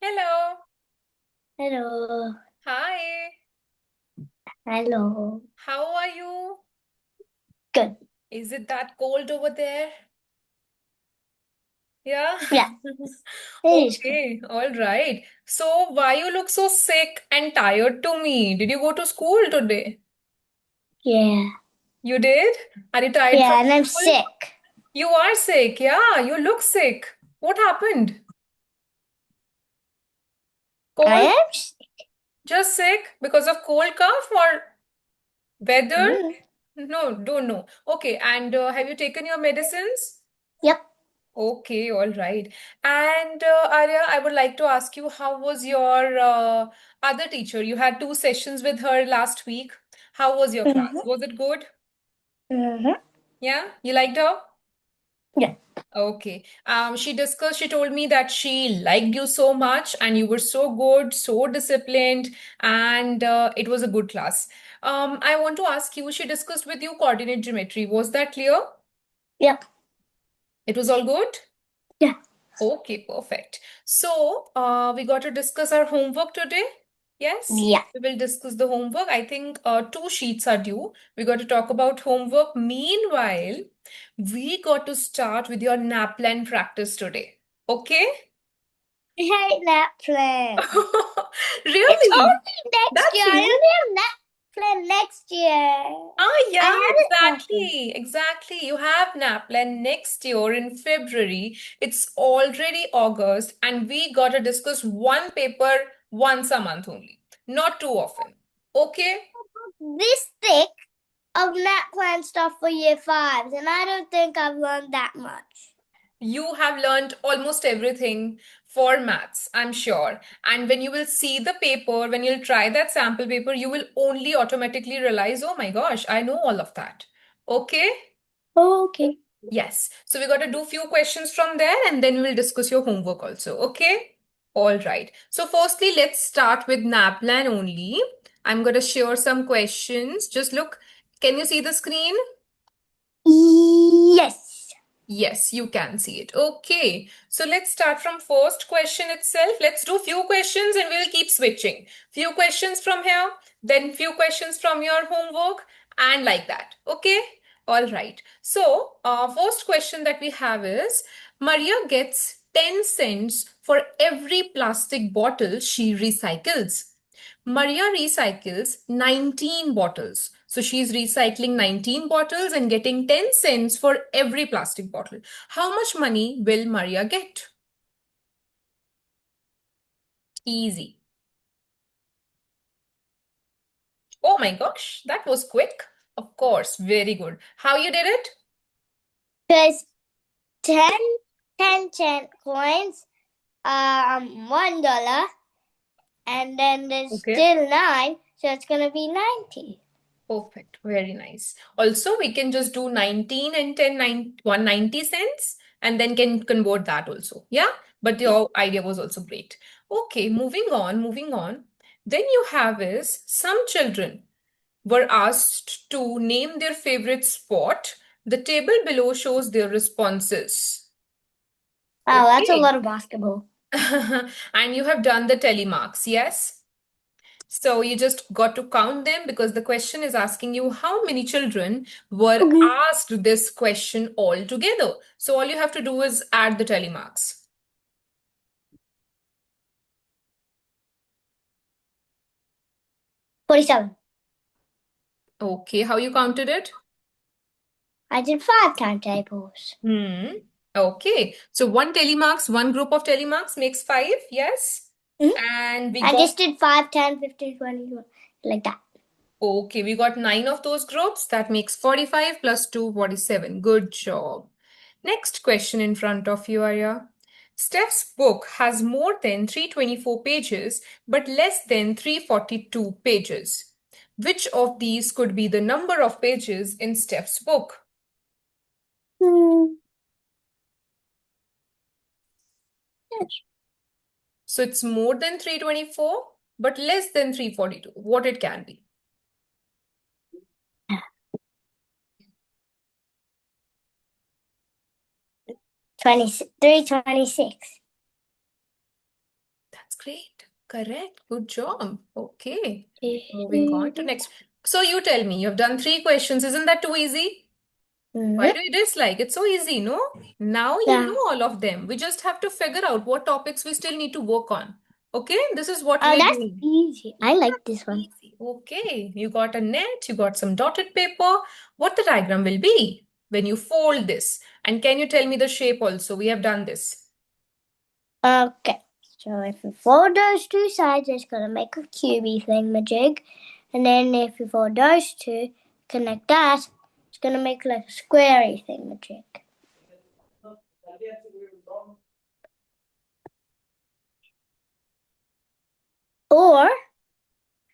Hello. Hello. Hi. Hello. How are you? Good. Is it that cold over there? Yeah. Yeah, it is good. Okay. All right. So, why you look so sick and tired to me? Did you go to school today? Yeah. You did? Are you tired from Yeah, and I'm school? sick. You are sick. Yeah, you look sick. What happened? I Cold? am sick. Just sick because of cold cough or weather? Mm. No, don't know. Okay. And have you taken your medicines? Yep. Okay, all right. And Arya, I would like to ask you, how was your other teacher? You had two sessions with her last week. How was your class? Mm-hmm. Was it good? Mm-hmm. Yeah, you liked her? Yeah. Okay. She told me that she liked you so much and you were so good, so disciplined, and it was a good class. I want to ask you, she discussed with you coordinate geometry. Was that clear? Yep. It was all good? Yeah. Okay, perfect. So, we got to discuss our homework today. Yes, Yeah. we will discuss the homework. I think two sheets are due. We got to talk about homework. Meanwhile, we got to start with your NAPLAN practice today. Okay? I hate that plan. It's Really? only next year. That's I new. only have that plan next year. Ah, I yeah, haven't started. exactly. Exactly. You have NAPLAN next year in February. It's already August, and we got to discuss one paper once a month only, not too often. Okay? This thick of nat plan stuff for year fives, and I don't think I've learned that much. You have learned almost everything for maths, I'm sure. And when you will see the paper, when you'll try that sample paper, you will only automatically realize, oh my gosh, I know all of that. Okay? Okay. Yes. So we got to do few questions from there and then we'll discuss your homework also. Okay? All right. So firstly, let's start with NAPLAN only. I'm going to share some questions. Just look. Can you see the screen? Yes. Yes, you can see it. Okay. So let's start from first question itself. Let's do few questions and we'll keep switching. Few questions from here, then few questions from your homework and like that. Okay? All right. So, first question that we have is Maria gets 10 cents for every plastic bottle she recycles. Maria recycles 19 bottles. So she's recycling 19 bottles and getting 10 cents for every plastic bottle. How much money will Maria get? Easy. Oh my gosh, that was quick. Of course, very good. How you did it? Because 10 10-cent coins are $1, and then there's Okay. still 9, so it's gonna be 90. Perfect. Very nice. Also, we can just do 19 and 10, 190 cents and then can convert that also. Yeah. But Yeah. your idea was also great. Okay, moving on, moving on. Then you have is some children were asked to name their favorite sport. The table below shows their responses. Oh, that's a Okay. lot of basketball. And you have done the telemarks, yes? So you just got to count them because the question is asking you how many children were Okay. asked this question all together. So all you have to do is add the telemarks. 47. Okay, how you counted it? I did 5 timetables. Hmm. Okay. So one telemarks, one group of telemarks makes five, yes? Mhm. And we I got just did 5, 10, 15, 20, like that. okay, we got nine of those groups. That makes 45 plus 2, 47. Good job. Next question in front of you, Arya. Steph's book has more than 324 pages, but less than 342 pages. Which of these could be the number of pages in Steph's book? Hmm. Yes. So it's more than 324, but less than 342. What it can be? 23, 26. That's Great. Correct. Good job. Okay. Moving on to next. So you tell me, you've done 3 questions. Isn't that too easy? Why do you dislike? It's so easy, no? Now you Yeah. know all of them. We just have to figure out what topics we still need to work on. Okay? This is what Oh, we're that's doing. easy. I like this one. Easy. Okay. You got a net, you got some dotted paper. What the diagram will be when you fold this. And can you tell me the shape also? We have done this. Okay. So if you fold those two sides, it's gonna make a cubey thingamajig. And then if you fold those two, connect that, it's gonna make like a squarey thingamajig. Or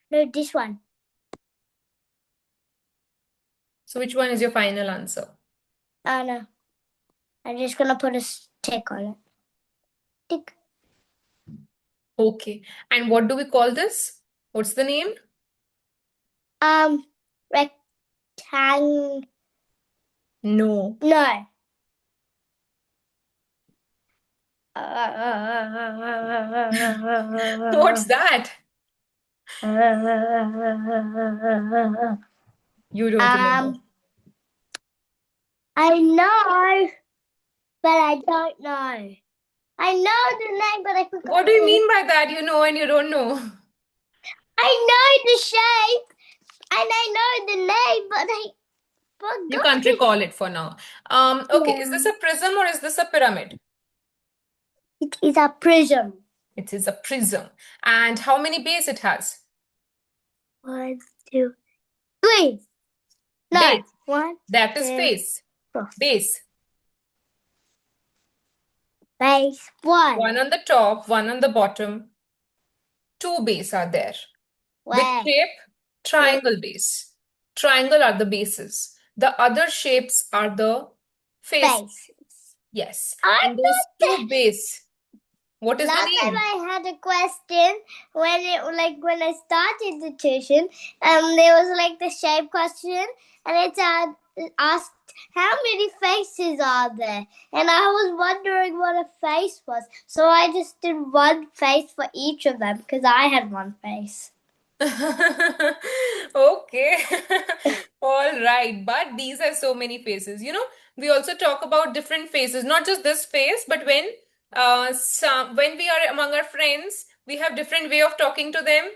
no, this one. So which one is your final answer? Oh no. I'm just gonna put a tick on it. Tick. Okay. And what do we call this? What's the name? Rectangle. No. No. What's that? You don't remember. I know, but I don't know. I know the name, but I forgot. What do you mean by that? You know and you don't know. I know the shape and I know the name, but I forgot. You can't recall it for now. Okay, is this a prism or is this a pyramid? It is a prism. It is a prism. And how many bases it has? 1, 2, 3. No, Base. 1. That is 2, face. 4. Base. Base 1. One on the top, one on the bottom. 2 bases are there. Which Where? shape? Triangle base. Triangle are the bases. The other shapes are the faces. Bases. Yes. I And those 2 base. What is the Last time name? I had a question when I started the tuition, there was like the shape question, and it asked how many faces are there, and I was wondering what a face was, so I just did one face for each of them because I had one face. Okay. All right. But these are so many faces. You know, we also talk about different faces, not just this face, but when we are among our friends, we have different way of talking to them.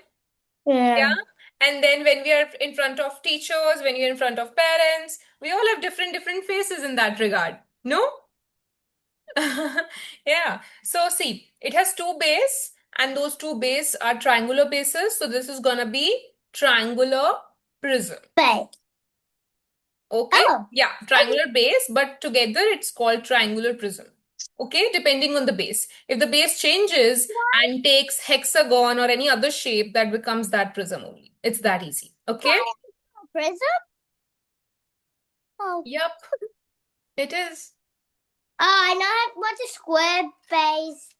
Yeah. And then when we are in front of teachers, when you're in front of parents, we all have different faces in that regard. No? Yeah. So see, it has 2 bases and those 2 bases are triangular bases. So this is gonna be triangular prism. Base. Okay? Oh. Yeah, triangular base, but together it's called triangular prism. Okay, depending on the base. If the base changes and takes hexagon or any other shape, that becomes that prism only. It's that easy. Okay? Prism? Oh. Yep, it is. Oh, I know what a square base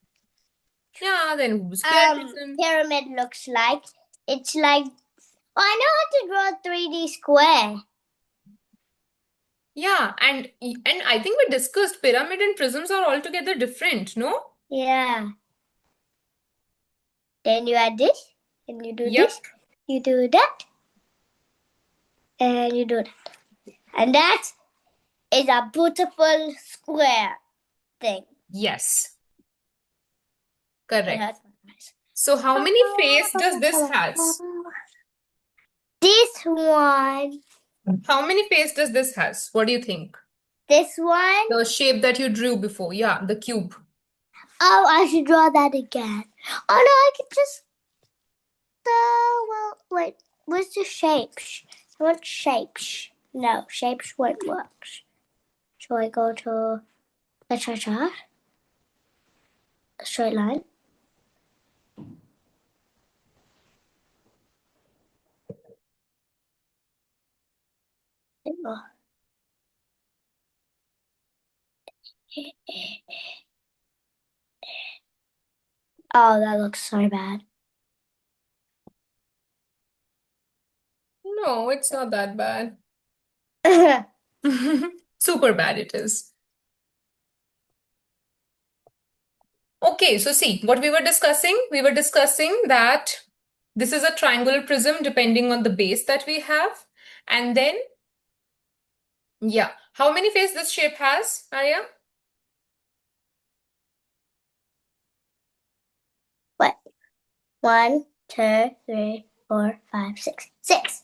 Yeah, then square prism. pyramid looks like. It's like, I know how to draw a 3D square. Yeah, and I think we discussed pyramid and prisms are altogether different, no? Yeah. Then you add this, and you do Yep. this, you do that, and you do that. And that is a beautiful square thing. Yes. Correct. That's nice. So how many face does this has? This one. How many face does this has? What do you think? This one. The shape that you drew before. Yeah, the cube. Oh, I should draw that again. Oh no, I could just. Well, wait. Where's the shapes? I want shapes. No, shapes won't work. So I go to. Let's try that. A straight line. Oh, that looks so bad. No, it's not that bad. Super bad it is. Okay, so see what we were discussing. We were discussing that this is a triangular prism depending on the base that we have. And then, yeah, how many faces this shape has, Arya? What? 1, 2, 3, 4, 5, 6. 6.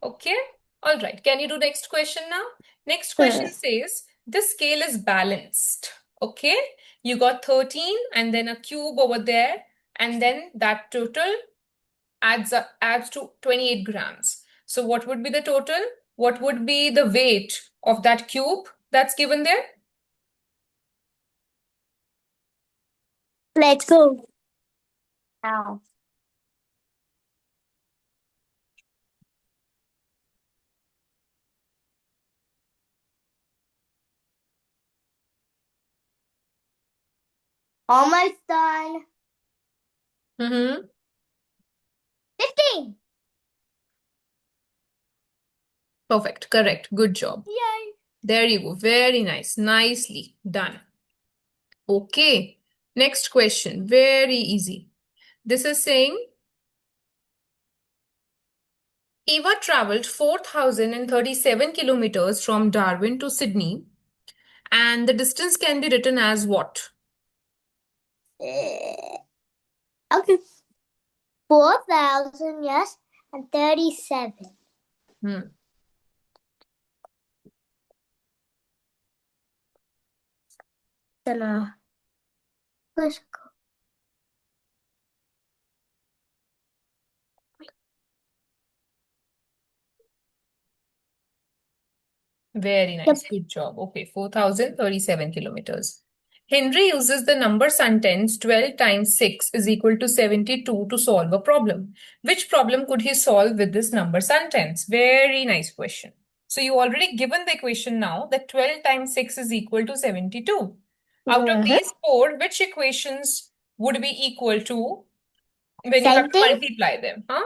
Okay, all right. Can you do next question now? Next question says, this scale is balanced. Okay, you got 13 and then a cube over there, and then that total adds to 28 grams. So what would be the total? What would be the weight of that cube that's given there? Let's go. Now. Almost done. 15. Perfect, correct, good job. Yay. There you go, very nice, nicely done. Okay, next question, very easy. This is saying, Eva traveled 4,037 kilometers from Darwin to Sydney, and the distance can be written as what? Okay. 4,000, yes, and 37. Then let's go. Very nice, good job. Okay, 4,037 kilometers. Henry uses the number sentence 12 times 6 is equal to 72 to solve a problem. Which problem could he solve with this number sentence? Very nice question. So you already given the equation now that 12 times 6 is equal to 72. Out of these four, which equations would be equal to when you have to multiply them? Huh?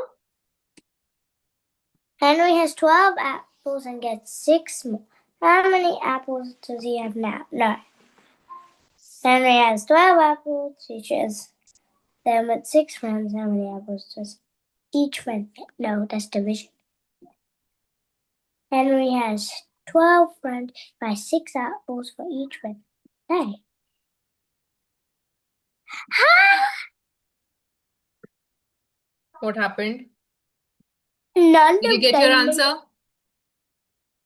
Henry has 12 apples and gets 6 more. How many apples does he have now? No. Henry has 12 apples. He shares them with 6 friends. How many apples does each friend get? No, that's division. Henry has 12 friends. Buy 6 apples for each friend. Hey. What happened? None Did you of get your them. answer?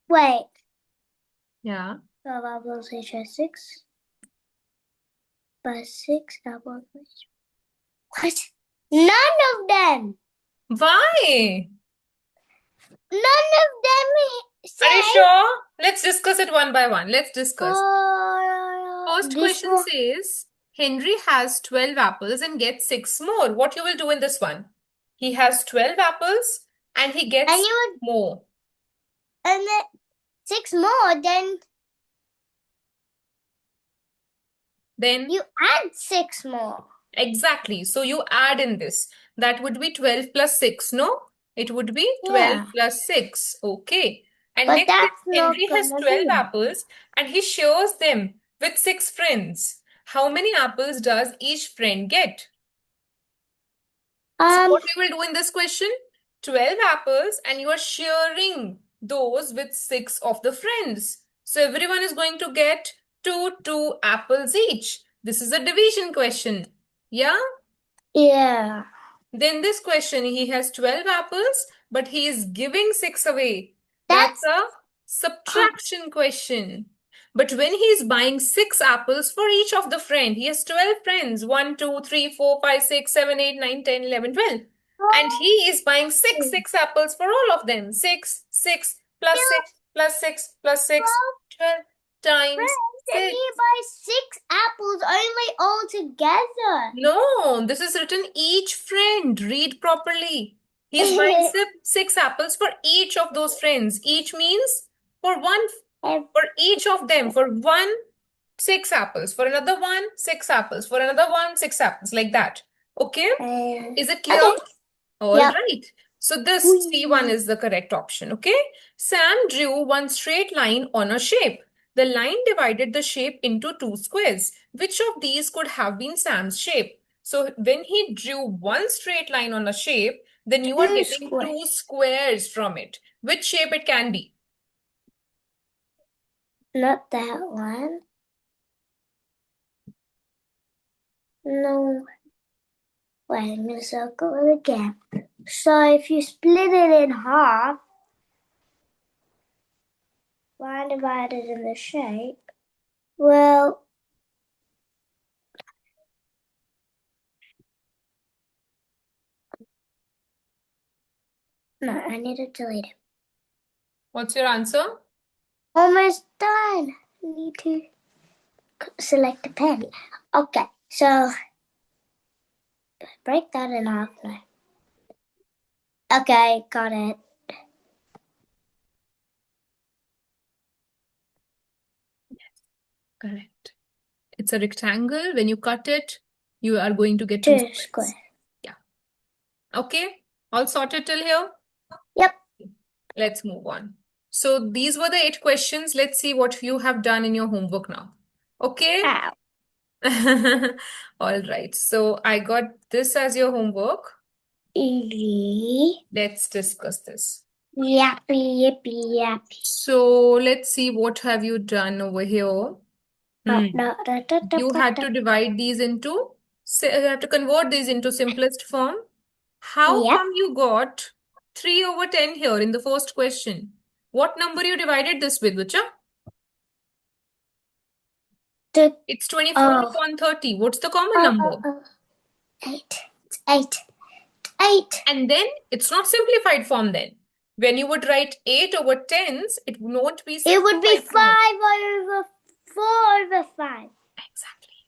Wait. Yeah. 12 apples, he shares 6. Buy 6 apples. What? None of them. Why? None of them say. Are you sure? Let's discuss it one by one. Let's discuss. First This question one. says, Henry has 12 apples and gets 6 more. What you will do in this one? He has 12 apples and he gets more. And then 6 more, then you add 6 more. Exactly. So you add in this. That would be 12 plus 6, no? It would be 12 plus 6. Okay. And But next, that's Henry not has gonna 12 be. apples and he shares them with 6 friends. How many apples does each friend get? So what we will do in this question? 12 apples and you are sharing those with 6 of the friends. So everyone is going to get 2 apples each. This is a division question. Yeah? Yeah. Then this question, he has 12 apples, but he is giving 6 away. That's a subtraction question. But when he is buying 6 apples for each of the friend, he has 12 friends. 1, 2, 3, 4, 5, 6, 7, 8, 9, 10, 11, 12. And he is buying 6 apples for all of them. 6, 6, plus 6, plus 6, plus 6, 12 times 6. And he buys 6 apples only all together. No, this is written each friend. Read properly. He's buying 6 apples for each of those friends. Each means for one, for each of them. For one, 6 apples. For another one, 6 apples. For another one, 6 apples. Like that. Okay? Is it clear? Okay. All right. So this C1 is the correct option. Okay? Sam drew one straight line on a shape. The line divided the shape into two squares. Which of these could have been Sam's shape? So when he drew one straight line on a shape, then you are Two getting squares. two squares from it. Which shape it can be? Not that one. No. Wait, I'm going to circle it again. So if you split it in half, line divided in the shape, well, no, I need to delete it. What's your answer? Almost done. I need to select a pen. Okay, so break that in half now. Okay, got it. Correct. It's a rectangle. When you cut it, you are going to get Two two squares. Yeah. Okay. All sorted till here? Yep. Let's move on. So these were the 8 questions. Let's see what you have done in your homework now. Okay? Ow. All right. So I got this as your homework. Let's discuss this. Yappy, yippy, yappy. So let's see what have you done over here. You had to divide these into, you have to convert these into simplest form. How Yep. come you got 3/10 here in the first question? What number you divided this with, Vicha? It's 24/30. What's the common number? 8. It's 8. 8. And then it's not simplified form then. When you would write 8/10s, it won't be It would be simplified form. 5/4/5. Exactly.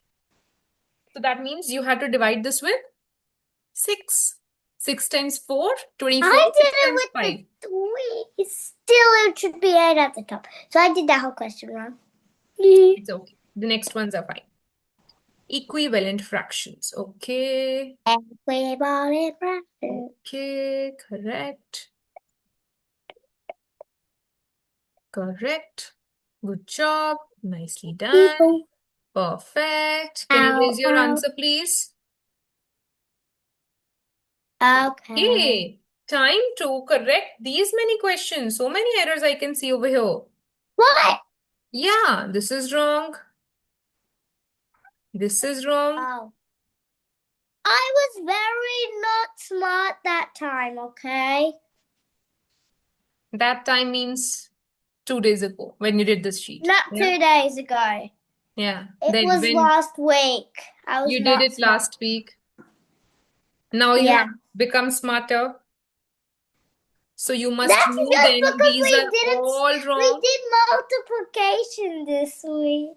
So that means you had to divide this with 6. 6 times 4, 24. I 6 did it times with 5. the 3. Still, it should be 8 at the top. So I did that whole question wrong. It's okay. The next ones are fine. Equivalent fractions. Okay. Equivalent fractions. Okay, correct. Correct. Good job. Nicely done. Perfect. Can you raise your answer, please? Okay. Okay. Time to correct these many questions. So many errors I can see over here. What? Yeah, this is wrong. This is wrong. Oh. I was very not smart that time, okay? That time means 2 days ago when you did this sheet. Not Yeah. 2 days ago. Yeah. It Then was when last week. I was you not did it smart. last week. Now you Yeah. have become smarter. So you must That's know just then because these we are didn't. all We wrong. did multiplication this week.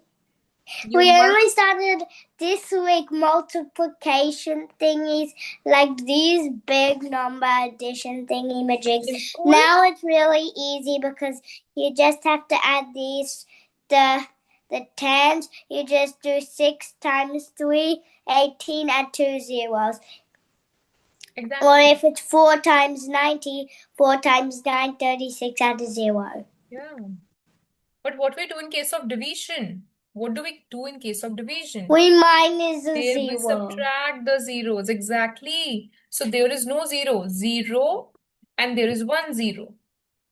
You We must only started this week multiplication thingies, like these big number addition thingy majigs. simple. Now it's really easy because you just have to add these, the tens. You just do 6 times 3, 18, add 2 zeros. Exactly. Or if it's 4 times 90, 4 times 9, 36, add a 0. Yeah. But what we do in case of division? What do we do in case of division? We minus a There we 0. subtract the zeros. Exactly. So there is no 0. 0 and there is 1 0.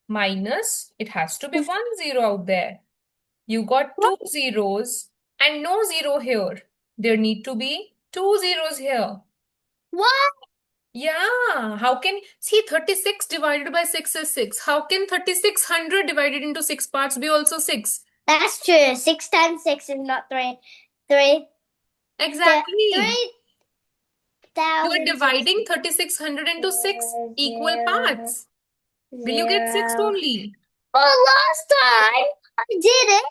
Minus, it has to be 1 0 out there. You got 2 zeros and no 0 here. There need to be 2 zeros here. What? Yeah, how can, see, 36 divided by 6 is 6. How can 3600 divided into 6 parts be also 6? That's true. 6 times 6 is not 3. 3. Exactly. 3,000. You are dividing 3600 into 6 equal parts. Will you get 6 only? Oh, last time I did it.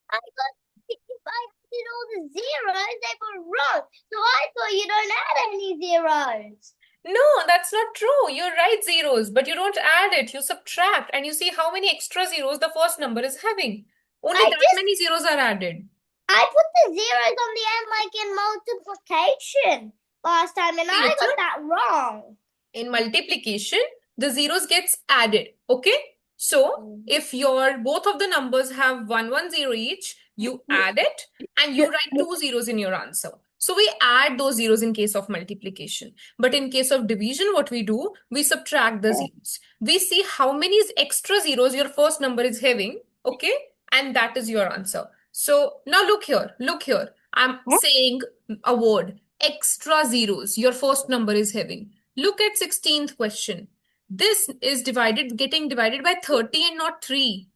I got, if I did all the zeros, they were wrong. So I thought you don't add any zeros. No, that's not true. You write zeros, but you don't add it. You subtract and you see how many extra zeros the first number is having. Only that many zeros are added. I put the zeros on the end like in multiplication last time and I got that wrong. In multiplication, the zeros gets added. Okay? So if both of the numbers have 110 each, you add it and you write 2 zeros in your answer. So we add those zeros in case of multiplication. But in case of division, what we do, we subtract the zeros. We see how many extra zeros your first number is having, okay? And that is your answer. So now look here. I'm saying a word, extra zeros, your first number is having. Look at 16th question. This is getting divided by 30 and not 3.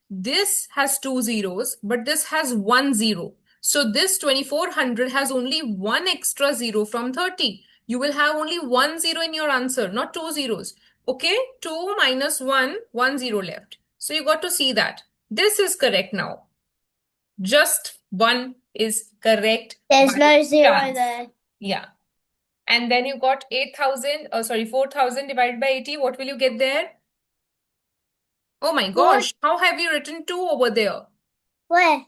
This has 2 zeros, but this has 1 zero. So this 2400 has only one extra zero from 30. You will have only 1 zero in your answer, not 2 zeros. Okay, 2 minus 1, 1 zero left. So you got to see that. This is correct now. Just 1 is correct. There's no zero chance. there. Yeah. And then you got 4,000 divided by 80. What will you get there? Oh my gosh, how have you written 2 over there? Where?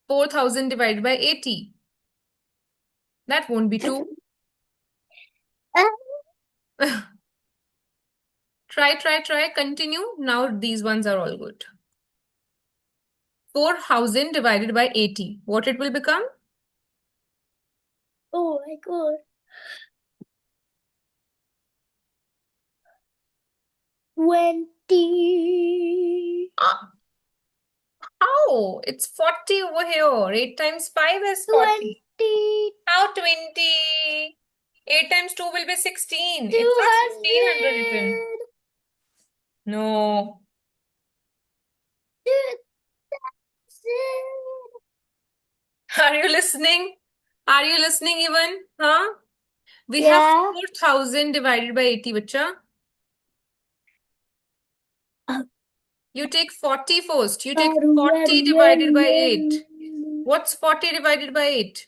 4,000 divided by 80. That won't be 2. Try. Continue. Now these ones are all good. 4,000 divided by 80. What it will become? Oh my God. 20. How? It's 40 over here. 8 times 5 is 40. 20. How 20? 8 times 2 will be 16. It's not 1600 written. 200. No. 2000. Are you listening? Are you listening even? Huh? We Yeah. have 4,000 divided by 80, bacha. You take 40 first. You take 40 divided by 8. What's 40 divided by 8?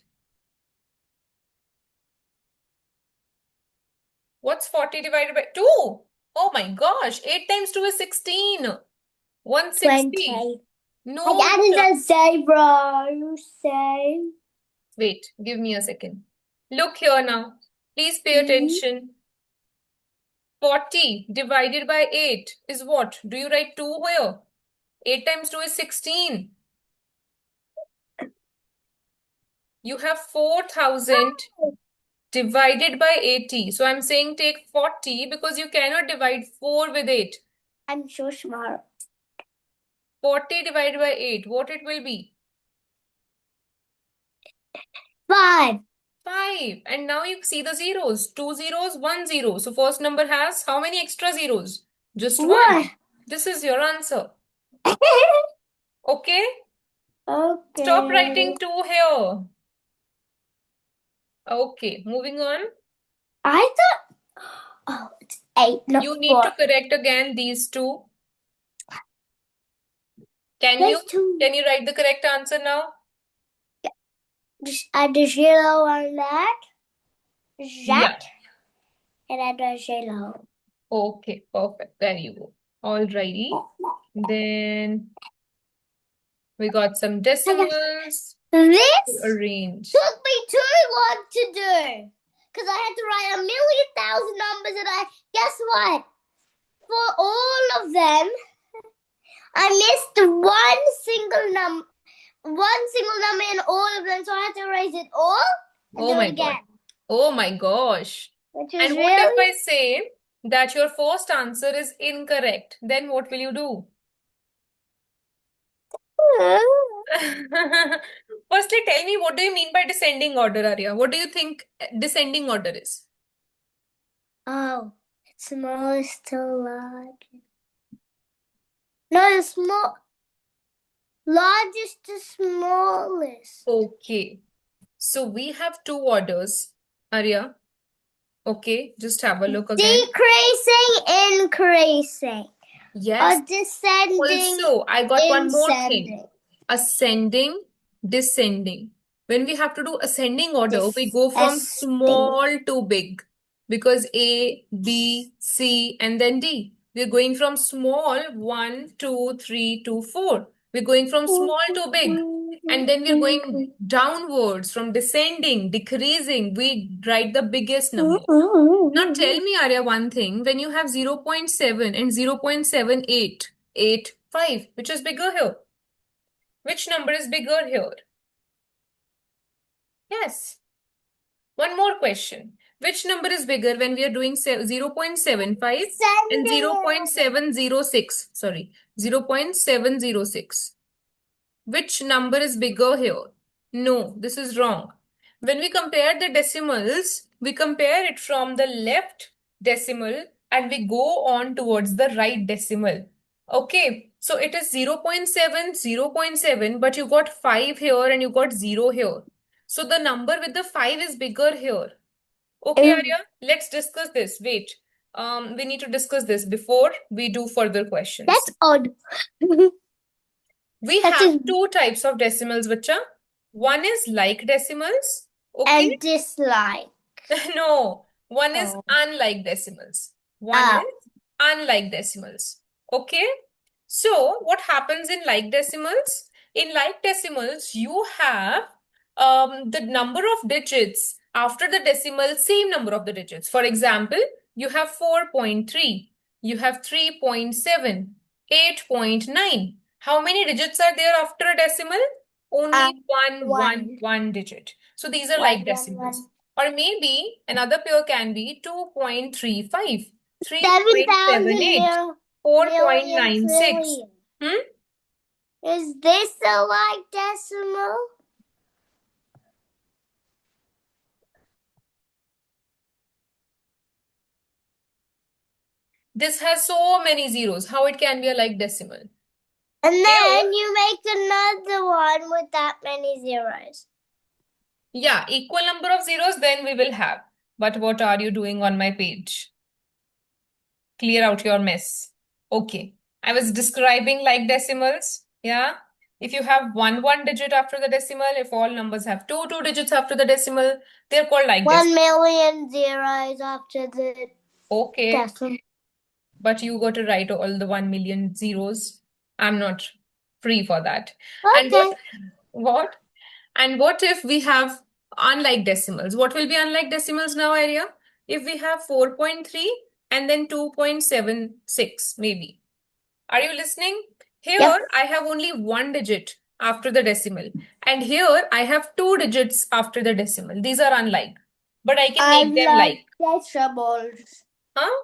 What's 40 divided by 2? Oh my gosh. 8 times 2 is 16. 160. 20. No. I added a zero. You say. Wait, give me a second. Look here now. Please pay attention. 40 divided by 8 is what? Do you write 2 here? 8 times 2 is 16. You have 4,000 divided by 80. So I'm saying take 40 because you cannot divide 4 with 8. I'm so smart. 40 divided by 8. What it will be? 5. 5. And now you see the zeros. 2 zeros, 1 zero. So first number has how many extra zeros? Just 1. This is your answer. Okay? Okay. Stop writing 2 here. Okay, moving on. I thought. Oh, it's 8, not You 4. need to correct again these two. Can There's you 2. write the correct answer now? Just add the zero on that. Yeah. And add the zero. Okay, perfect. There you go. Alrighty. Then we got some decimals This to arrange. took me too long to do. Because I had to write 1,000,000 numbers and guess what? For all of them, I missed one single number in all of them, so I had to erase it all and Oh do my it again. God. Oh my gosh. Which is And what if I say that your first answer is incorrect? Then what will you do? Firstly, tell me, what do you mean by descending order, Arya? What do you think descending order is? Oh, smallest to largest. No, largest to smallest. Okay. So we have 2 orders, Arya. Okay, just have a look again. Decreasing, increasing. Yes. Or descending, Also, I got one more thing. ascending. Ascending, descending. When we have to do ascending order, we go from small to big because A, B, C, and then D. We're going from small 1, 2, 3 to 4. We're going from small to big. And then we're going downwards, from descending, decreasing. We write the biggest number. Now tell me, Arya, one thing. When you have 0.7 and 0.7885, which is bigger here? Which number is bigger here? Yes. One more question. Which number is bigger when we are doing 0.75 and 0.706? Sorry, 0.706. Which number is bigger here? No, this is wrong. When we compare the decimals, we compare it from the left decimal and we go on towards the right decimal. Okay, so it is 0.7, 0.7, but you got 5 here and you got 0 here. So the number with the 5 is bigger here. Okay, Arya, let's discuss this. Wait, we need to discuss this before we do further questions. That's odd. We That have is- two types of decimals, bacha. One is like decimals. Okay. And dislike. No, one is Oh. unlike decimals. One Ah. is unlike decimals. Okay. So what happens in like decimals? In like decimals, you have the number of digits after the decimal, same number of the digits. For example, you have 4.3, you have 3.7, 8.9. How many digits are there after a decimal? Only one digit. So these are like decimals. Or maybe another pair can be 2.35, 3.78, 4.96. Is this a like decimal? This has so many zeros. How it can be a like decimal? And then you make another one with that many zeros. Yeah, equal number of zeros then we will have. But what are you doing on my page? Clear out your mess. Okay. I was describing like decimals. Yeah. If you have one digit after the decimal, if all numbers have two digits after the decimal, they're called like 1 decimals. million zeros after the Okay. decimal. But you got to write all the 1 million zeros. I'm not free for that. And Okay. what? And what if we have unlike decimals? What will be unlike decimals now, Arya? If we have 4.3 and then 2.76, maybe. Are you listening? Here, Yeah. I have only one digit after the decimal. And here, I have two digits after the decimal. These are unlike. But I can make them like. Decimals. Huh?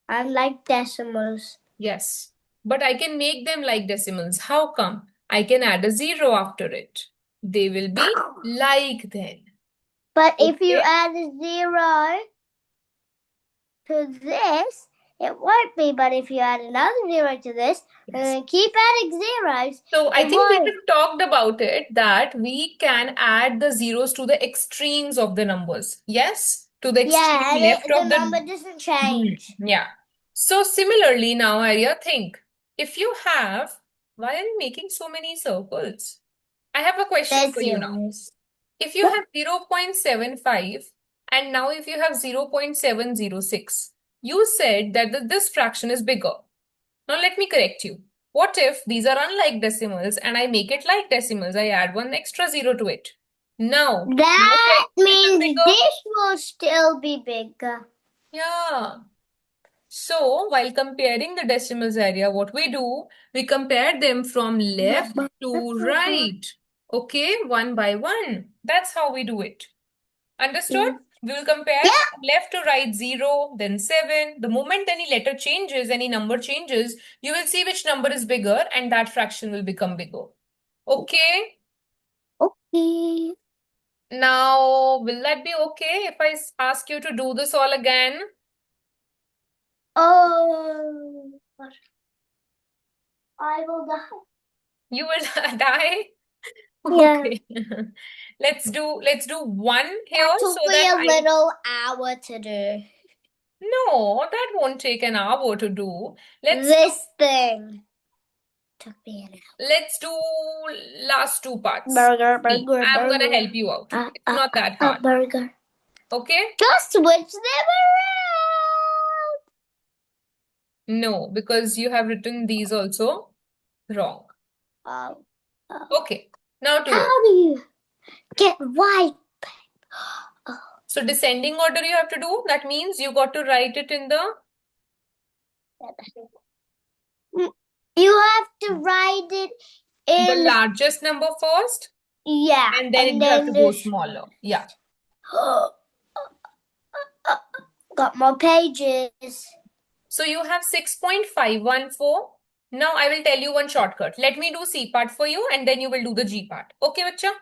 Unlike decimals. Yes. But I can make them like decimals. How come? I can add a zero after it. They will be like then. But if you Okay. add a zero to this, it won't be. But if you add another zero to this, Yes. keep adding zeros. So I it think we won't. have talked about it that we can add the zeros to the extremes of the numbers. Yes? To the Yeah, extreme and left the of the number doesn't change. Yeah. So similarly now, Arya, think. If you have, why are you making so many circles? I have a question There's for you now. zeros. If you have 0.75 and now if you have 0.706, you said that this fraction is bigger. Now let me correct you. What if these are unlike decimals and I make it like decimals? I add one extra zero to it. Now, That which is means bigger? this will still be bigger. Yeah. So, while comparing the decimals, Arya, what we do, we compare them from left to right. Okay, one by one. That's how we do it. Understood? We will compare from left to right 0, then 7. The moment any letter changes, any number changes, you will see which number is bigger and that fraction will become bigger. Okay? Okay. Now, will that be okay if I ask you to do this all again? Oh, I will die. You will die? Yeah. Okay. Let's do one here That so took me that a little hour to do. No, that won't take an hour to do. This thing took me an hour. Let's do last two parts. Burger, See, burger, I'm burger. gonna help you out. It's not that hard. Burger. Okay? Just switch them around. No, because you have written these also wrong. Oh. Okay, now to it. How do you get white? So descending order you have to do. That means you got to write it in the... You have to write it the in... largest number first, Yeah. and then you have to go smaller. Yeah. Got more pages. So you have 6.514. Now I will tell you one shortcut. Let me do C part for you and then you will do the G part. Okay, bacha?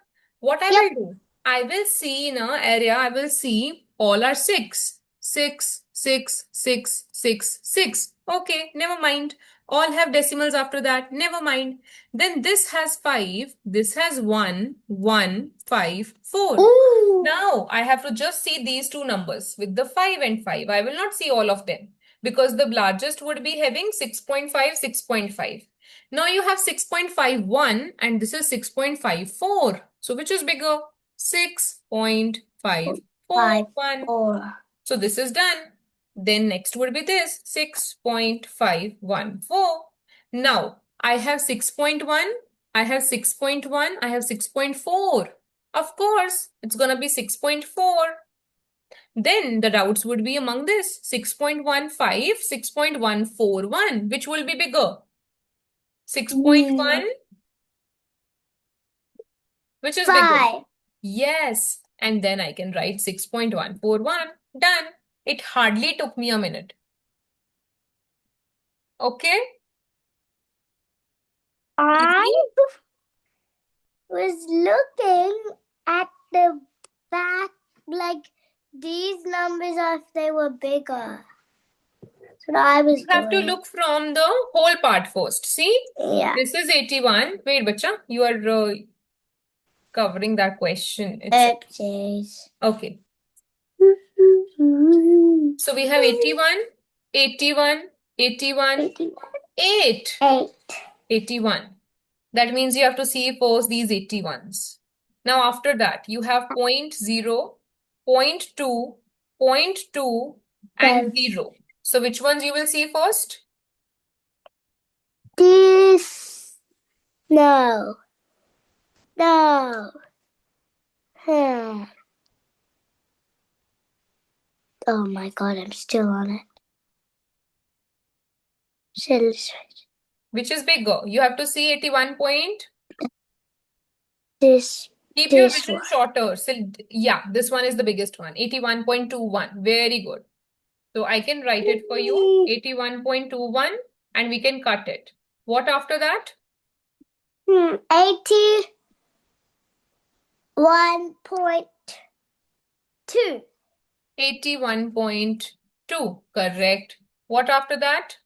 What I will do? I will see in a area, I will see all are 6. 6, 6, 6, 6, 6. Okay, never mind. All have decimals after that. Never mind. Then this has 5. This has 1, 1, 5, 4. Ooh. Now I have to just see these two numbers with the 5 and 5. I will not see all of them, because the largest would be having 6.5, 6.5. Now you have 6.51 and this is 6.54. So which is bigger? 6.541. So this is done. Then next would be this, 6.514. Now I have 6.1, I have 6.1, I have 6.4. Of course, it's going to be 6.4. Then the doubts would be among this 6.15, 6.141. Which will be bigger? 6.1? Which is bigger? 5. Yes. And then I can write 6.141. Done. It hardly took me a minute. Okay? I was looking at the back, like these numbers, if they were bigger. That's what I was You have to look from the whole part first. See? Yeah. This is 81. Wait, bacha. You are covering that question. Oopsies. Okay. So we have 81, 81, 81, 8. 81. That means you have to see first these 81s. Now after that, you have 0.0, 0.2, 0.2 and 0. So which ones you will see first? This. No. No. Oh my god, I'm still on it. Which is bigger? You have to see 81 point. This. Keep your vision shorter. So, yeah, this one is the biggest one. 81.21. Very good. So I can write it for you. 81.21 and we can cut it. What after that? 81.2. 81.2. Correct. What after that?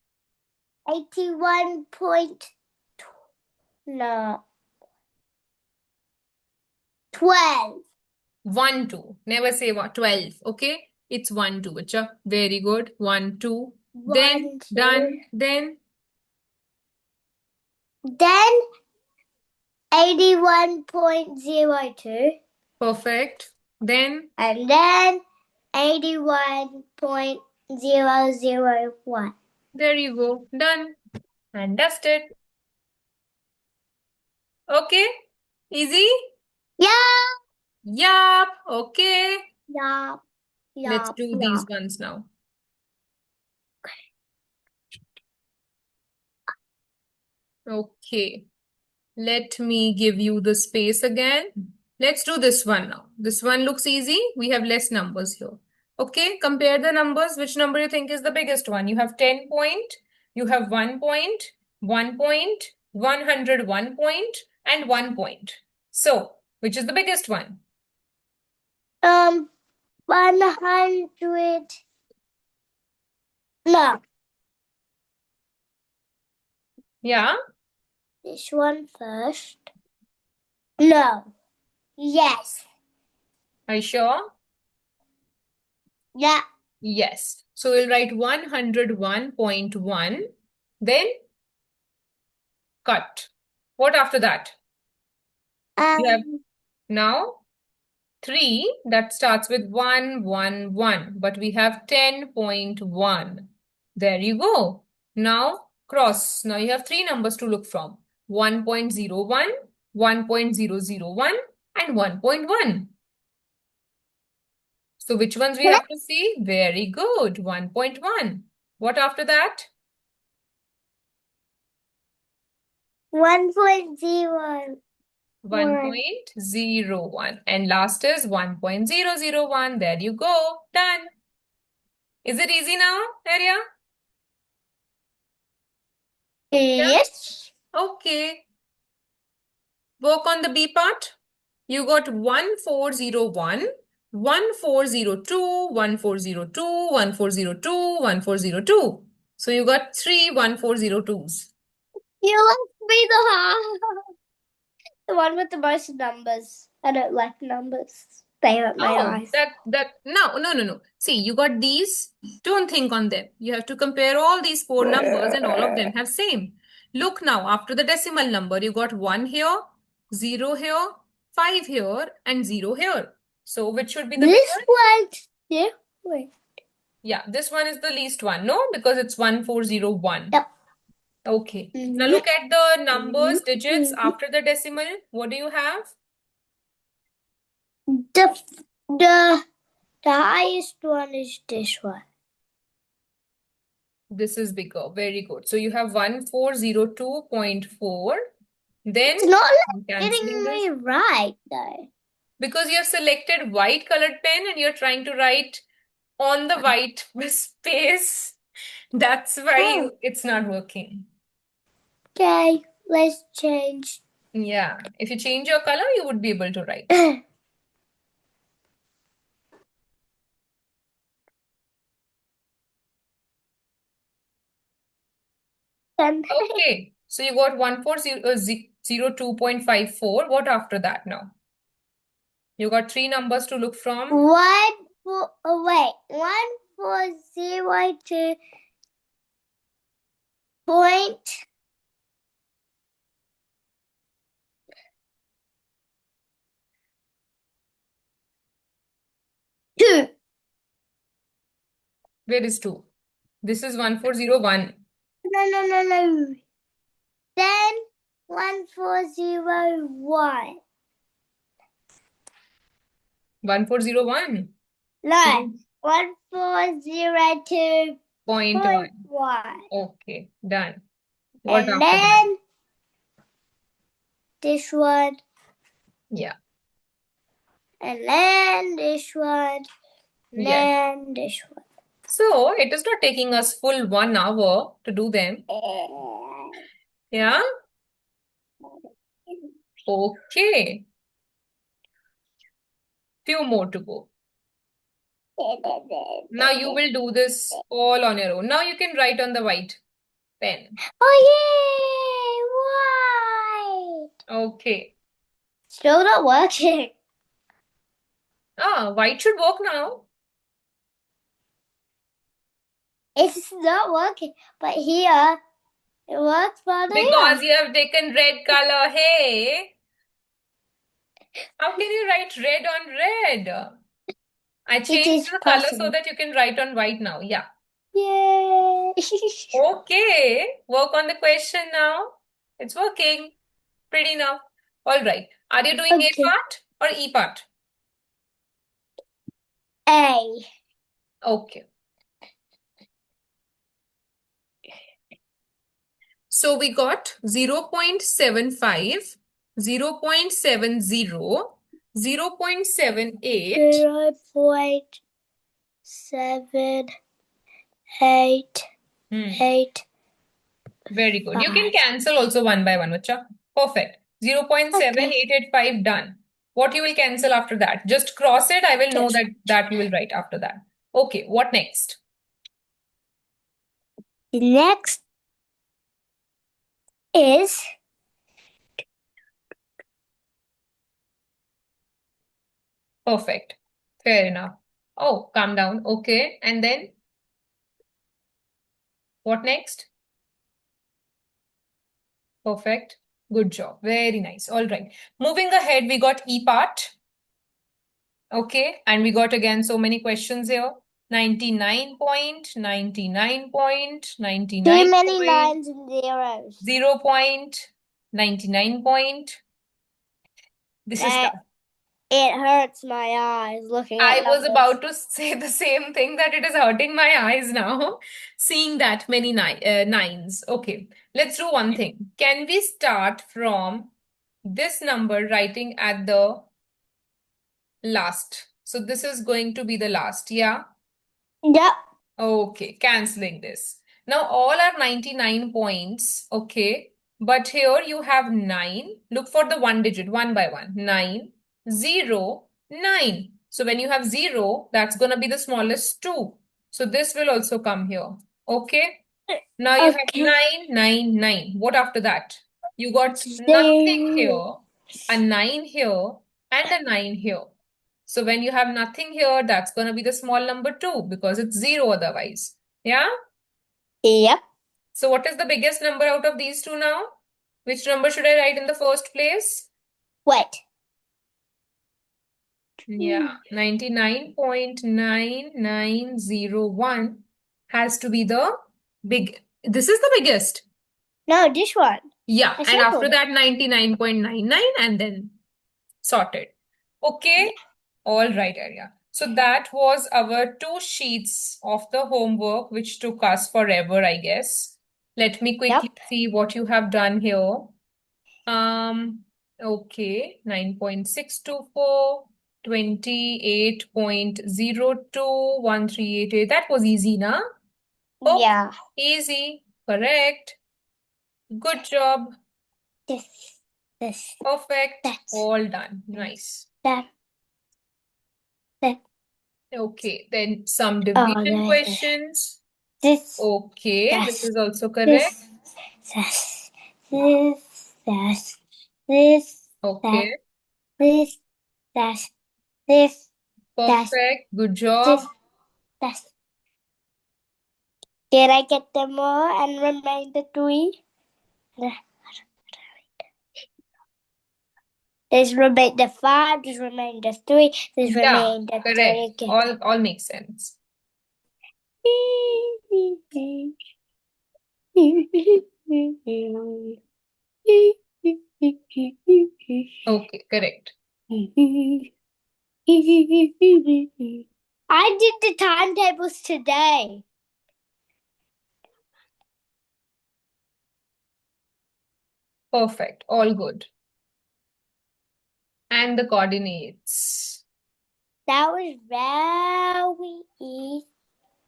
81. No. 12. 1, 2. Never say 12. Okay? It's 1, 2. Bacha. Very good. 1, 2. Then, done. Then 81.02. Perfect. Then? And then 81.001. There you go. Done. And dusted. Okay? Easy? Yeah. Yup. Okay. Yup. Let's do these ones now. Okay. Let me give you the space again. Let's do this one now. This one looks easy. We have less numbers here. Okay, compare the numbers. Which number you think is the biggest one? You have 10 point, you have 1 point, 1 point, 101 point, and 1 point. So, which is the biggest one? 100. No. Yeah? This one first. No. Yes. Are you sure? Yeah. Yes. So we'll write 101.1, then cut. What after that? You have now 3 that starts with 1, 1, 1, but we have 10.1. There you go. Now cross. Now you have 3 numbers to look from. 1.01, 1.001, and 1.1. So which ones we have to see? Very good. 1.1. What after that? 1.0. 1.01. And last is 1.001. There you go. Done. Is it easy now, Arya? Yes. Okay. Work on the B part. You got 1401, 1402, 1402, 1402, 1402. So you got 3 1402s. You left me the one with the most numbers. I don't like numbers. They hurt my eyes. No. See, you got these. Don't think on them. You have to compare all these 4 numbers and all of them have same. Look now, after the decimal number, you got 1 here, 0 here, 5 here, and 0 here. So which should be the This bigger? one's different. Yeah, this one is the least one, no? Because it's 1401. Yep. Okay. Now look at the numbers, digits after the decimal. What do you have? The highest one is this one. This is bigger. Very good. So you have 1402.4. Then It's not I'm getting cancelling this. me right though. Because you have selected white colored pen and you're trying to write on the white space. That's why it's not working. Okay, let's change. Yeah. If you change your color, you would be able to write. Okay. So you got 1402.54. What after that now? You got 3 numbers to look from. 1402 point 2. Where is 2? This is 1401. No. Then 1401. 1401. No, 1402.1. Point 1. Okay, done. What And after that? then this one. Yeah. And then this one. And Yes. then this one. So it is not taking us full 1 hour to do them. Yeah? Okay. Few more to go. Now you will do this all on your own. Now you can write on the white pen. Oh, yay! White! Okay. Still not working. White should work now. It's not working, but here it works for Because you have taken red color. Hey, how can you write red on red? I changed the color so that you can write on white now. Yeah. Yay! Okay. Work on the question now. It's working. Pretty now. All right. Are you doing A part or E part? A. Okay. So we got 0.75, 0.70, 0.78. 0.78. Very good. You can cancel also one by one, Vacha. Perfect. 0.7885 done. What you will cancel after that? Just cross it. I will know that you will write after that. Okay, what next? The next is perfect. Fair enough. Oh, calm down. Okay. And then what next? Perfect. Good job. Very nice. All right. Moving ahead, we got E part. Okay. And we got again so many questions here. 99 point, 99 point, 99 too many point, nines and zeros. 0 point. 99 point. This is tough. It hurts my eyes looking I at was numbers. about to say the same thing, that it is hurting my eyes now, seeing that many nines. Okay, let's do one thing. Can we start from this number writing at the last? So this is going to be the last, yeah? Yep. Okay, canceling this. Now all are 99 points, okay? But here you have 9. Look for the one digit, one by one. 9, 0, 9. So when you have 0, that's going to be the smallest 2. So this will also come here, okay? Now you have Okay. 9, 9, 9. What after that? You got nothing here, a 9 here, and a 9 here. So when you have nothing here, that's going to be the small number 2 because it's 0 otherwise. Yeah? Yep. So what is the biggest number out of these two now? Which number should I write in the first place? Wait. Yeah, 99.9901 has to be the big. This is the biggest. No, this one. Yeah, I and after circled it. that 99.99 and then sorted. Okay, all right, Arya. So that was our 2 sheets of the homework, which took us forever, I guess. Let me quickly Yep. see what you have done here. Okay, 9.624, 28.02, 1388. That was easy, na? Oh, Yeah. easy, correct. Good job. This. Perfect. That's. All done. Nice. That. Okay, then some Oh, division this. questions. This. Okay, this This. is also correct. This. This. This. This. Okay, This. This. This. perfect. Good job. This. This. Did I get them all and remain the 3? This remain the 5, this remain the 3, this Yeah, remain the correct. 3 All makes sense. Okay, correct. I did the timetables today. Perfect. All good. And the coordinates. That was very easy.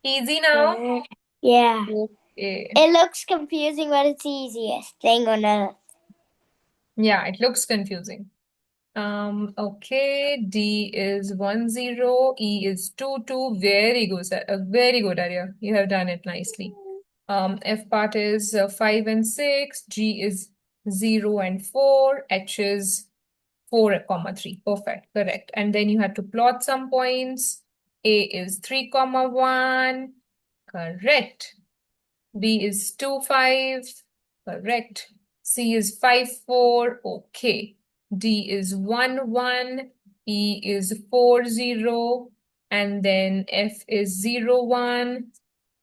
Easy now? Yeah. Okay. It looks confusing, but it's the easiest thing on earth. Yeah, it looks confusing. Okay, D is 10, E is 2. Very good, very good, Arya. You have done it nicely. F part is 5 and 6, G is 0 and 4, H is 4, 3. Perfect, correct. And then you have to plot some points. A is 3, 1. Correct. B is 2, 5. Correct. C is 5, 4. Okay. D is 1, 1. E is 4, 0. And then F is 0, 1.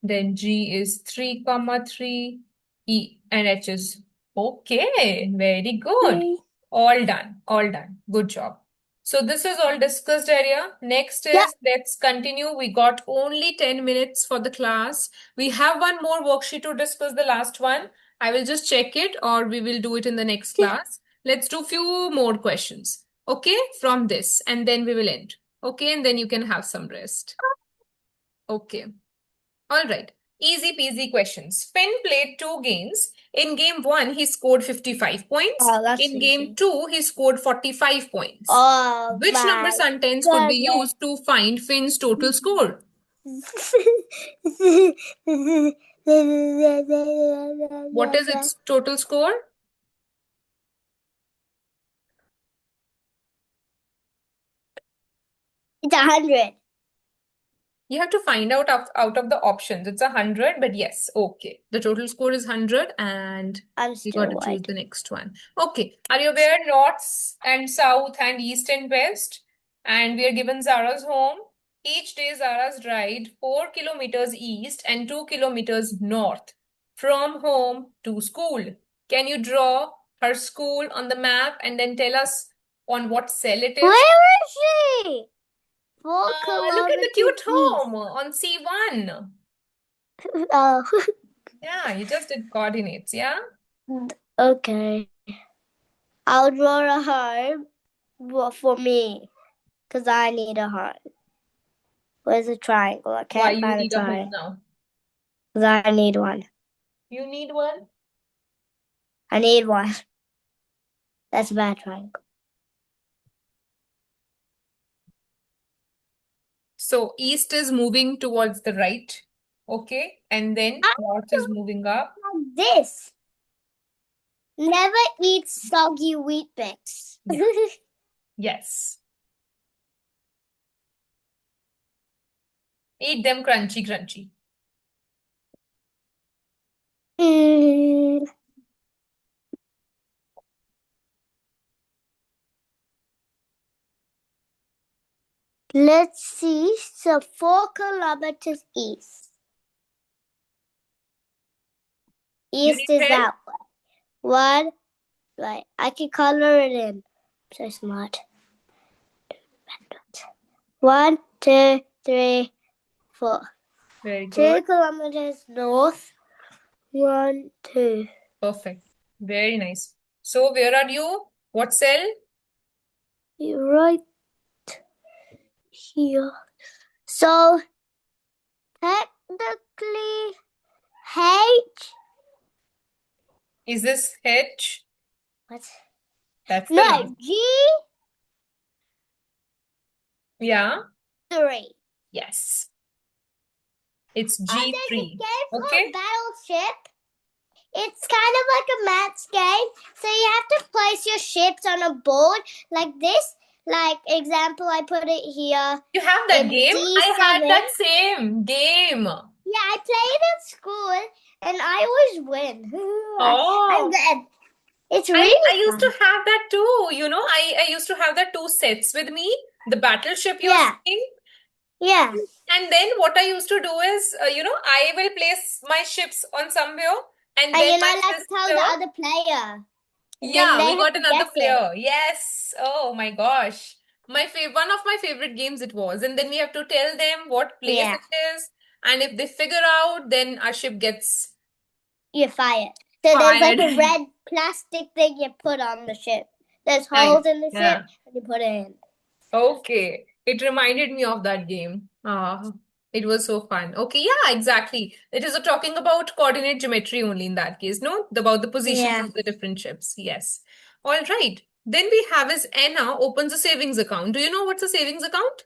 Then G is 3, 3. E and H is okay. Very good. All done. All done. Good job. So this is all discussed area. Next is let's continue. We got only 10 minutes for the class. We have one more worksheet to discuss, the last one. I will just check it or we will do it in the next class. Let's do few more questions. Okay, from this and then we will end. Okay, and then you can have some rest. Okay. All right. Easy peasy questions. Finn played 2 games. In game 1, he scored 55 points. Oh, that's In game easy. 2, he scored 45 points. Oh, Which number my sentence could be goodness. used to find Finn's total score? What is its total score? It's 100. You have to find out of the options. It's 100, but yes, okay. The total score is 100 and I'm you still got to choose white. the next one. Okay. Are you aware? North and south and east and west. And we are given Zara's home. Each day Zara's ride 4 kilometers east and 2 kilometers north from home to school. Can you draw her school on the map and then tell us on what cell it is? Where is she? 4 Look at the kilometers cute east. home on C1. Oh, Yeah, you just did coordinates, yeah? okay. I'll draw a home for me, because I need a home. Where's a triangle? I Why can't you find a need a home triangle. now? Because I need one. You need one? I need one. That's a bad triangle. So east is moving towards the right, okay? And then north is moving up. Like this. Never eat soggy wheat bix. Yes. Eat them crunchy, crunchy. Let's see. So 4 kilometers east. East need is pen? that way. One. Right. I can color it in. I'm so smart. 1, 2, 3, 4. Very 2 good. kilometers north. 1, 2. Perfect. Very nice. So where are you? What cell? You're right here. So technically H. Is this H? What? That's the No, last. Yeah. G3. Yes. It's There's a G3. game called Okay. Battleship. It's kind of like a maths game. So you have to place your ships on a board like this. Like, example, I put it here. You have that in game? D7. I had that same game. Yeah, I played at school and I always win. Oh. I'm good. It's really I used to fun. have that too. You know, I used to have that 2 sets with me. The battleship you're Yeah. saying. Yeah. And then what I used to do is, I will place my ships on somewhere and And then you're my not allowed to tell sister. the other player. And then Yeah, they we have got to another guess it. player. Yes. Oh my gosh. One of my favorite games it was. And then we have to tell them what place Yeah. it is. And if they figure out, then our ship gets You're fired. So there's like fired. a red plastic thing you put on the ship. There's Nice. holes in the Yeah. ship and you put it in. Okay. It reminded me of that game. It was so fun. Okay, yeah, exactly. It is talking about coordinate geometry only in that case, no? About the positions Yeah. of the different ships. Yes. All right. Then we have is Anna opens a savings account. Do you know what's a savings account?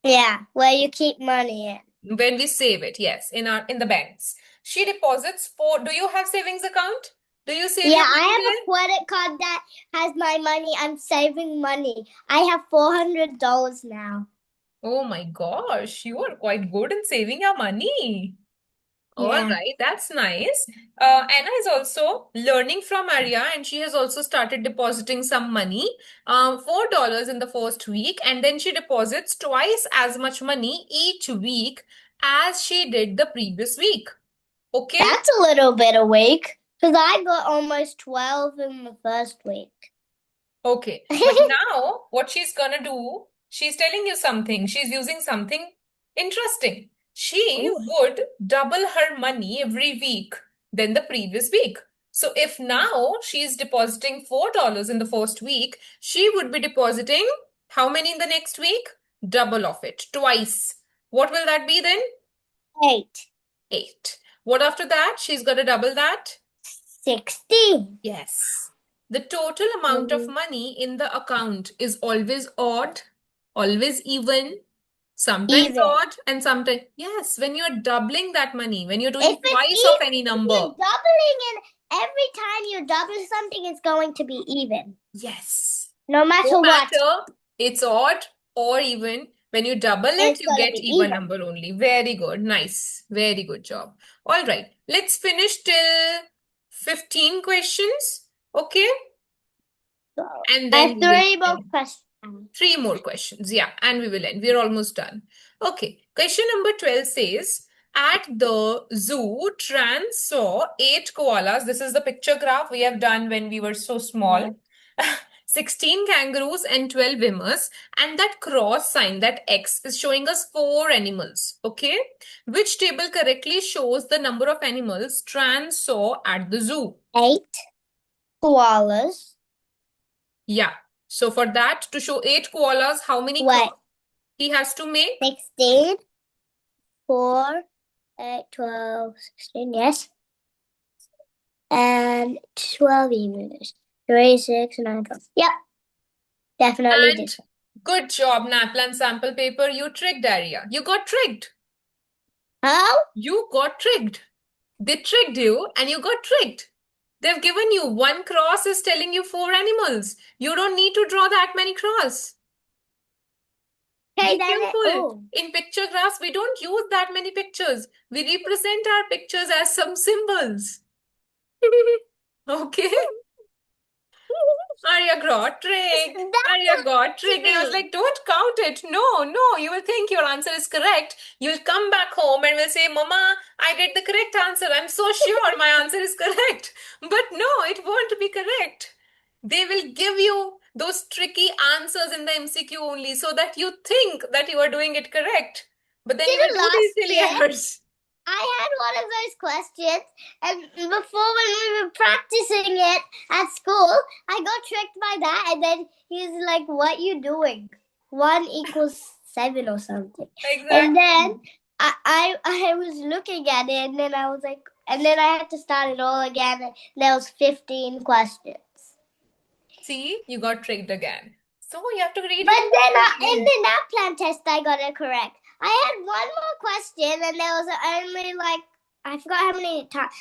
Yeah, where you keep money in. When we save it, yes, in the banks. She deposits for, do you have savings account? Do you save Yeah, your I money have there? a credit card that has my money. I'm saving money. I have $400 now. Oh my gosh, you are quite good in saving your money. All Yeah. right, that's nice. Anna is also learning from Arya and she has also started depositing some money, $4 in the first week, and then she deposits twice as much money each week as she did the previous week. Okay? That's a little bit a week. Because I got almost 12 in the first week. Okay. But now what she's gonna do, she's telling you something. She's using something interesting. She would double her money every week than the previous week. So if now she's depositing $4 in the first week, she would be depositing how many in the next week? Double of it, twice. What will that be then? 8. 8. What after that? She's gonna double that? 16. Yes. The total amount of money in the account is always odd, always even, sometimes Even. odd, and sometimes, yes, when you're doubling that money, when you're doing If it's twice of any even, you're number. doubling and every time you double something, it's going to be even. Yes. No matter No what. matter it's odd or even, when you double it, It's you gonna get be even even. number only. Very good. Nice. Very good job. All right. Let's finish till 15 questions. Okay? And I then have we will 3 more end. questions. 3 more questions. Yeah, and we will end. We're almost done. Okay. Question number 12 says, At the zoo, Tran saw 8 koalas. This is the picture graph we have done when we were so small. 16 kangaroos and 12 lemurs. And that cross sign, that X, is showing us 4 animals. Okay? Which table correctly shows the number of animals Tran saw at the zoo? 8 koalas. Yeah. So for that, to show 8 koalas, how many Wait. cross he has to make? 16, 4, 8, 12, 16, yes. And 12 emus. 3, 6, 9, 12. Yep. Definitely And this one. good job, NAPLAN sample paper. You tricked Arya. You got tricked. How? You got tricked. They tricked you and you got tricked. They've given you 1 cross is telling you 4 animals. You don't need to draw that many cross. Okay, Be then careful. In picture graphs, we don't use that many pictures. We represent our pictures as some symbols. Okay? Arya got tricked. Arya got tricked. And I was like, don't count it. No, no. You will think your answer is correct. You'll come back home and will say, Mama, I did the correct answer. I'm so sure my answer is correct. But no, it won't be correct. They will give you those tricky answers in the MCQ only so that you think that you are doing it correct. But then you will do these silly errors. I had one of those questions, and before when we were practicing it at school, I got tricked by that, and then he's like, "What you doing? 1 equals 7 or something." Exactly. And then I was looking at it, and then I was like, and then I had to start it all again. And there was 15 questions. See, you got tricked again. So you have to read But it. then in the NAPLAN test, I got it correct. I had one more question, and there was only like I forgot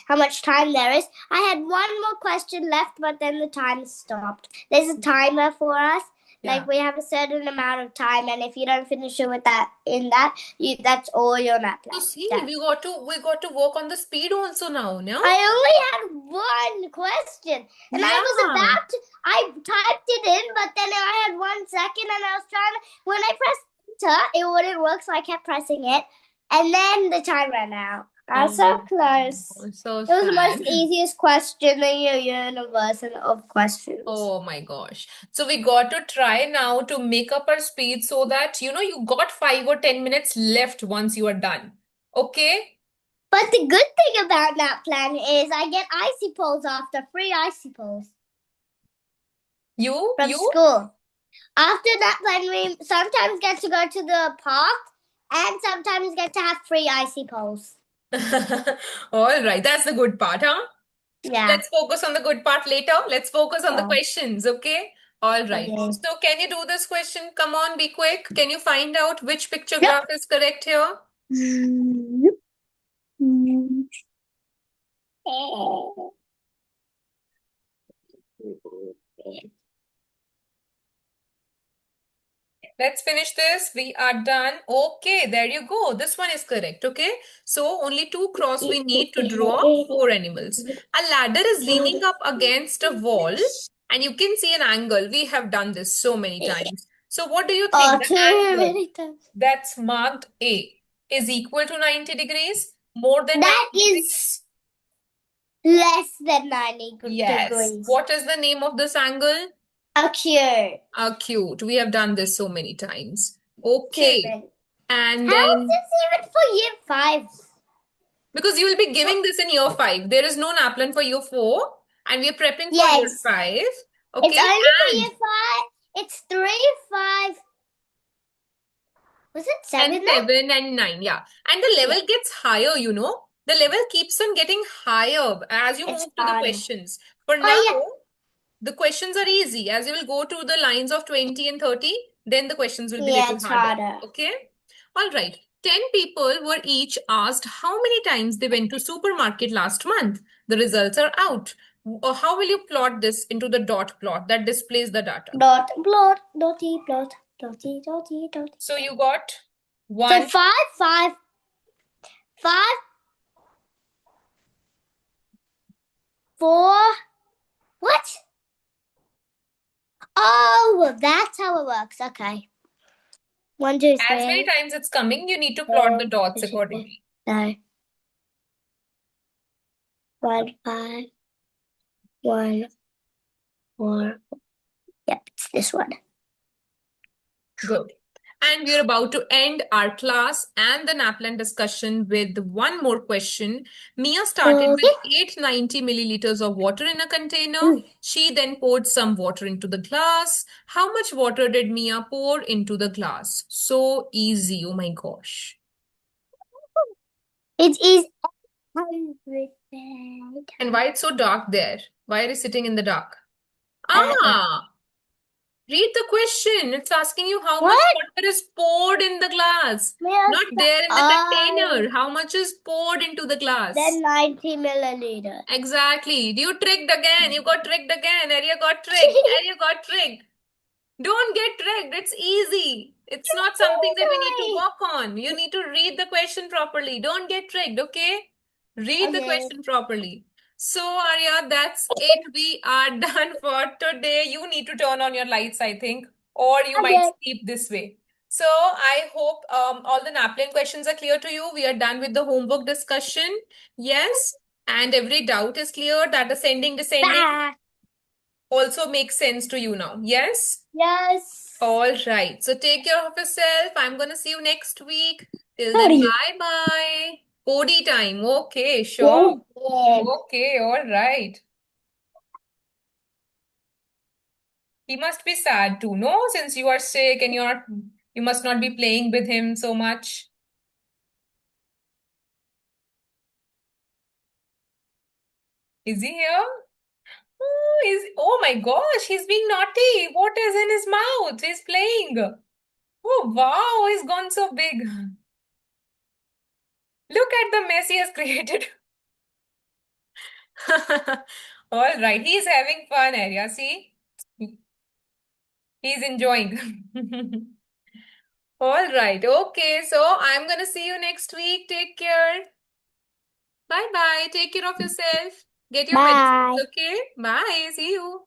how much time there is. I had one more question left, but then the time stopped. There's a timer for us. Like we have a certain amount of time, and if you don't finish it with that's all your NAPLAN. So see, we got to work on the speed also now, no? I only had one question, and I typed it in, but then I had 1 second, and I was trying to, when I pressed enter, it wouldn't work, so I kept pressing it, and then the time ran out. I was so close. So It was the sad. most easiest question in your universe of questions. Oh my gosh. So we got to try now to make up our speed so that, you got 5 or 10 minutes left once you are done. Okay? But the good thing about NAPLAN is I get icy poles after, free icy poles. You? From school. After NAPLAN, we sometimes get to go to the park and sometimes get to have free icy poles. All right, that's the good part, huh? Yeah. Let's focus on the good part later. Let's focus on the questions, okay? All right. Okay. So can you do this question? Come on, be quick. Can you find out which picture graph is correct here? Let's finish this. We are done. Okay, there you go. This one is correct. Okay. So only 2 cross we need to draw 4 animals. A ladder is leaning up against a wall and you can see an angle. We have done this so many times. So what do you think? The angle that's marked A is equal to 90 degrees? More than 90 degrees? Less than 90 Yes. degrees. What is the name of this angle? Acute. Acute. We have done this so many times. Okay. And How then, is this even for year 5? because you will be giving this in year 5. There is no NAPLAN for year 4. And we are prepping for year 5. Okay. It's only for year 5. It's 3, 5. Was it 7? And 7 and 9. Yeah. And the level gets higher, The level keeps on getting higher as you move to the questions. For now, the questions are easy. As you will go to the lines of 20 and 30, then the questions will be a little harder. Okay? All right. 10 people were each asked how many times they went to supermarket last month. The results are out. How will you plot this into the dot plot that displays the data? Dot plot, dotty plot, dotty, dotty, dotty. So you got 1. So 5, 5, 5, 4. What? Oh, that's how it works. Okay. 1, 2, 3. As many times it's coming, you need to plot the dots accordingly. No. 1, 5, 1, 4. Yep, it's this one. Good. And we're about to end our class and the NAPLAN discussion with one more question. Mia started with 890 milliliters of water in a container. She then poured some water into the glass. How much water did Mia pour into the glass? So easy. Oh my gosh. It is 100. And why it's so dark there? Why are you sitting in the dark? Uh, Ah, read the question. It's asking you how much What? water is poured in the glass. Not there in the container. How much is poured into the glass? Then 90 milliliters. Exactly. You tricked again. You got tricked again. Arya got tricked. Arya got tricked. Don't get tricked. It's easy. It's not something that we need to work on. You need to read the question properly. Don't get tricked, okay? Read the Okay. question properly. So, Arya, that's it. We are done for today. You need to turn on your lights, I think, or you might Okay. sleep this way. So, I hope all the NAPLAN questions are clear to you. We are done with the homework discussion. Yes, and every doubt is clear that ascending, descending Bye. also makes sense to you now. Yes? Yes. All right. So take care of yourself. I'm going to see you next week. Till then, bye-bye. Cody time. Okay, sure. Yeah. Okay, all right. He must be sad too, no? Since you are sick and you must not be playing with him so much. Is he here? Oh my gosh, he's being naughty. What is in his mouth? He's playing. Oh wow, he's gone so big. Look at the mess he has created. All right, he's having fun, Arya. See, he's enjoying. All right, okay. So I'm gonna see you next week. Take care. Bye bye. Take care of yourself. Get your medicines, Bye. okay? Bye. See you.